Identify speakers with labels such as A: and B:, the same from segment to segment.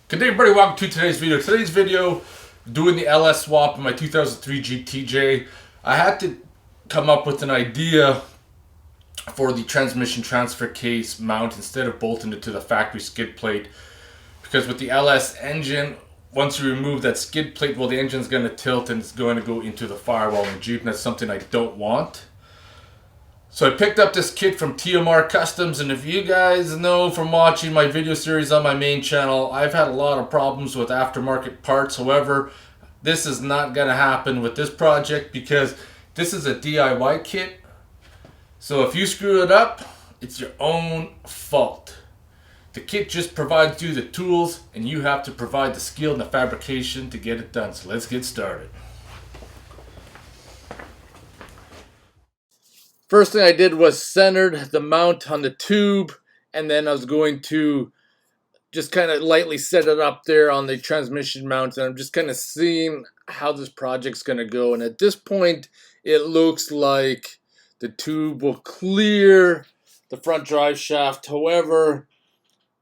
A: Good day, everybody. Welcome to today's video. Today's video, doing the LS swap in my 2003 Jeep TJ. I had to come up with an idea for the transmission transfer case mount instead of bolting it to the factory skid plate. Because with the LS engine, once you remove that skid plate, well, the engine's going to tilt and it's going to go into the firewall in the Jeep, and that's something I don't want. So I picked up this kit from TMR Customs, and if you guys know from watching my video series on my main channel, I've had a lot of problems with aftermarket parts. However, this is not going to happen with this project because this is a DIY kit. So if you screw it up, it's your own fault. The kit just provides you the tools, and you have to provide the skill and the fabrication to get it done. So let's get started. First thing I did was centered the mount on the tube, and then I was going to just kind of lightly set it up there on the transmission mount, and I'm just kind of seeing how this project's going to go. And at this point, it looks like the tube will clear the front drive shaft. However,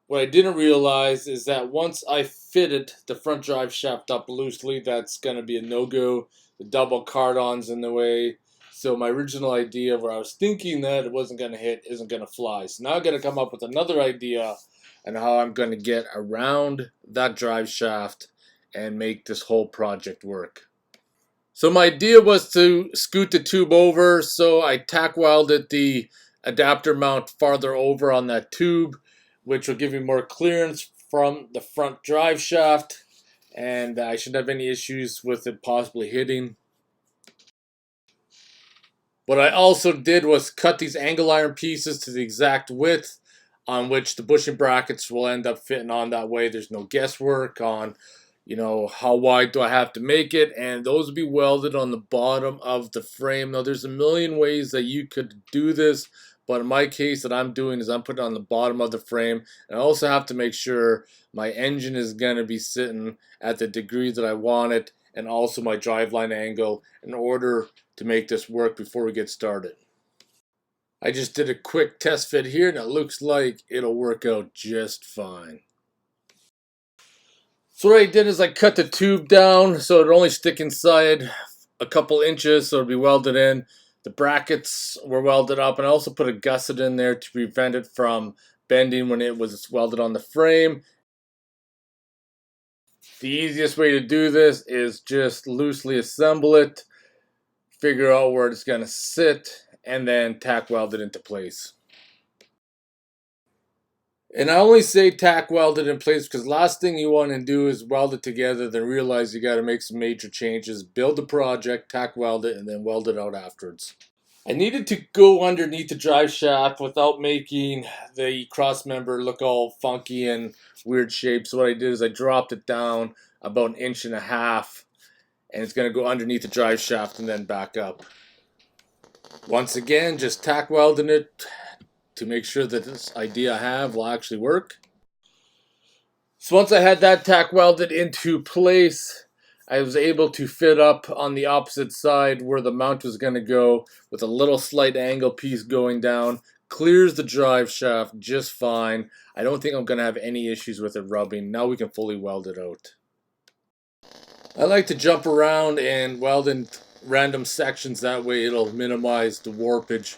A: what I didn't realize is that once I fitted the front drive shaft up loosely, that's going to be a no-go. The double cardon's in the way. So my original idea where I was thinking that it wasn't going to hit isn't going to fly. So now I'm going to come up with another idea on how I'm going to get around that drive shaft and make this whole project work. So my idea was to scoot the tube over, so I tack welded the adapter mount farther over on that tube, which will give me more clearance from the front drive shaft, and I shouldn't have any issues with it possibly hitting. What I also did was cut these angle iron pieces to the exact width on which the bushing brackets will end up fitting on. That way there's no guesswork on, how wide do I have to make it, and those will be welded on the bottom of the frame. Now there's a million ways that you could do this, but in my case that I'm doing is I'm putting it on the bottom of the frame, and I also have to make sure my engine is going to be sitting at the degree that I want it, and also my driveline angle, in order to make this work before we get started. I just did a quick test fit here, and it looks like it'll work out just fine. So what I did is I cut the tube down so it'll only stick inside a couple inches, so it'll be welded in. The brackets were welded up, and I also put a gusset in there to prevent it from bending when it was welded on the frame. The easiest way to do this is just loosely assemble it, figure out where it's going to sit, and then tack weld it into place. And I only say tack weld it in place because the last thing you want to do is weld it together, then realize you got to make some major changes. Build the project, tack weld it, and then weld it out afterwards. I needed to go underneath the drive shaft without making the cross member look all funky and weird shapes. So what I did is I dropped it down about 1.5 inches, and it's going to go underneath the drive shaft and then back up. Once again, just tack welding it to make sure that this idea I have will actually work. So once I had that tack welded into place, I was able to fit up on the opposite side where the mount was going to go with a little slight angle piece going down. Clears the drive shaft just fine. I don't think I'm going to have any issues with it rubbing. Now we can fully weld it out. I like to jump around and weld in random sections, that way it'll minimize the warpage.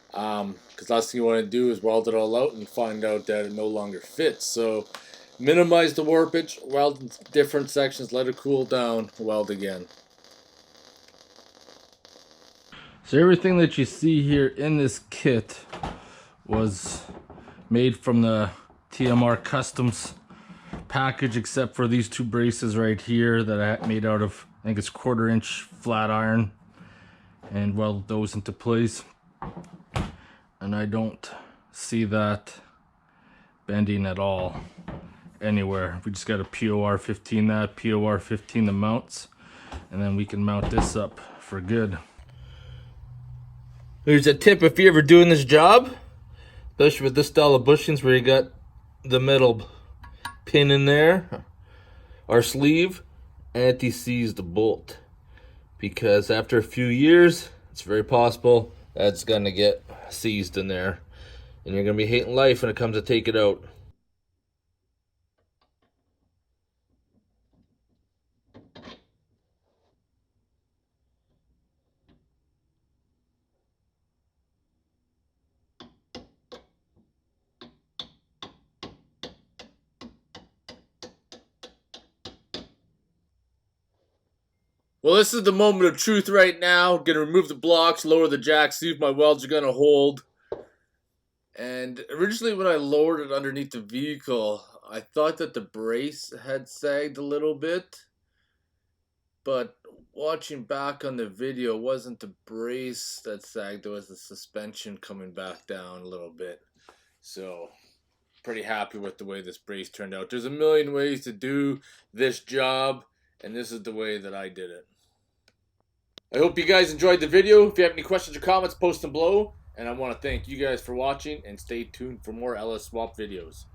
A: Because last thing you want to do is weld it all out and find out that it no longer fits. So minimize the warpage, weld in different sections, let it cool down, weld again. So everything that you see here in this kit was made from the TMR Customs package, except for these two braces right here that I made out of, I think it's 1/4 inch flat iron, and weld those into place. And I don't see that bending at all anywhere. We just got a POR 15 that, POR 15 the mounts, and then we can mount this up for good. Here's a tip if you're ever doing this job, especially with this style of bushings where you got the metal pin in there, or sleeve, anti-seize the bolt, because after a few years it's very possible that's gonna get seized in there, and you're gonna be hating life when it comes to take it out. Well, this is the moment of truth right now. Gonna remove the blocks, lower the jack, see if my welds are gonna hold. And originally when I lowered it underneath the vehicle, I thought that the brace had sagged a little bit. But watching back on the video, it wasn't the brace that sagged, it was the suspension coming back down a little bit. So, pretty happy with the way this brace turned out. There's a million ways to do this job, and this is the way that I did it. I hope you guys enjoyed the video. If you have any questions or comments, post them below. And I want to thank you guys for watching, and stay tuned for more LS Swap videos.